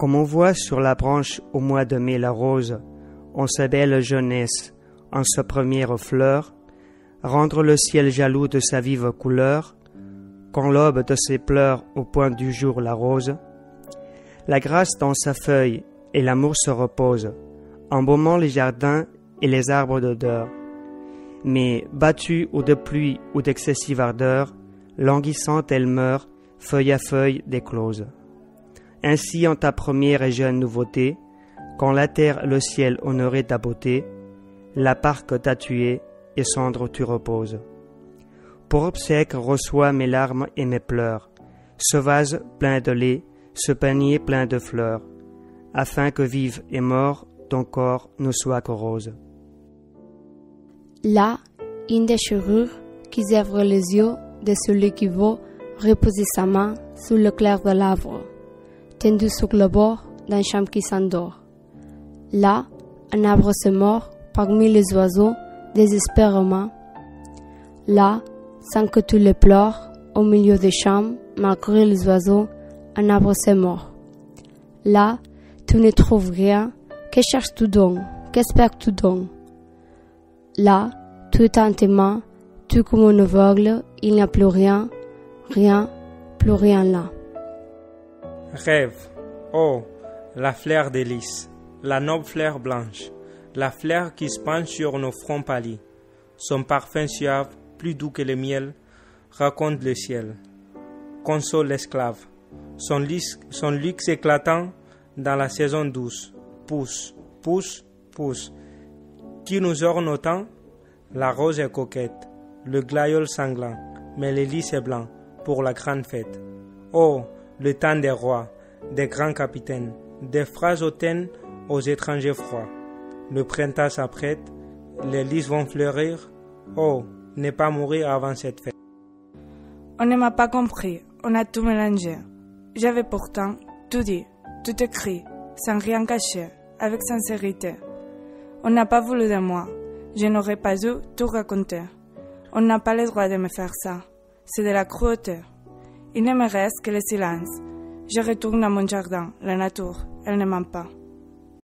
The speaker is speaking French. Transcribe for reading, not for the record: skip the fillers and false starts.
Comme on voit sur la branche au mois de mai la rose, en sa belle jeunesse, en sa première fleur, rendre le ciel jaloux de sa vive couleur, quand l'aube de ses pleurs au point du jour l'arrose, la grâce dans sa feuille et l'amour se repose, embaumant les jardins et les arbres d'odeur. Mais battue ou de pluie ou d'excessive ardeur, languissante elle meurt, feuille à feuille d'éclose. Ainsi en ta première et jeune nouveauté, quand la terre et le ciel honoraient ta beauté, la part que t'as tuée et cendre tu reposes. Pour obsèque reçois mes larmes et mes pleurs, ce vase plein de lait, ce panier plein de fleurs, afin que vive et mort ton corps ne soit que rose. Là, une déchirure qui zèvre les yeux de celui qui veut reposer sa main sous le clair de l'arbre, tendu sur le bord d'un champ qui s'endort. Là, un arbre se mord parmi les oiseaux désespérément. Là, sans que tu le pleures, au milieu des champs, malgré les oiseaux, un arbre se mord. Là, tu ne trouves rien, que cherches-tu donc, qu'espères-tu donc? Là, tu es dans tes mains, tu comme un aveugle, il n'y a plus rien, plus rien là. Rêve, oh, la fleur des lys, la noble fleur blanche, la fleur qui se penche sur nos fronts pâlis. Son parfum suave, plus doux que le miel, raconte le ciel. Console l'esclave, son luxe éclatant dans la saison douce. Pousse, pousse, pousse. Qui nous orne autant? La rose est coquette, le glaïeul sanglant, mais le lys est blanc pour la grande fête. Oh, le temps des rois, des grands capitaines, des phrases hautaines aux étrangers froids. Le printemps s'apprête, les lys vont fleurir. Oh, ne pas mourir avant cette fête. On ne m'a pas compris, on a tout mélangé. J'avais pourtant tout dit, tout écrit, sans rien cacher, avec sincérité. On n'a pas voulu de moi, je n'aurais pas dû tout raconter. On n'a pas le droit de me faire ça, c'est de la cruauté. Il ne me reste que le silence. Je retourne à mon jardin, la nature, elle ne ment pas.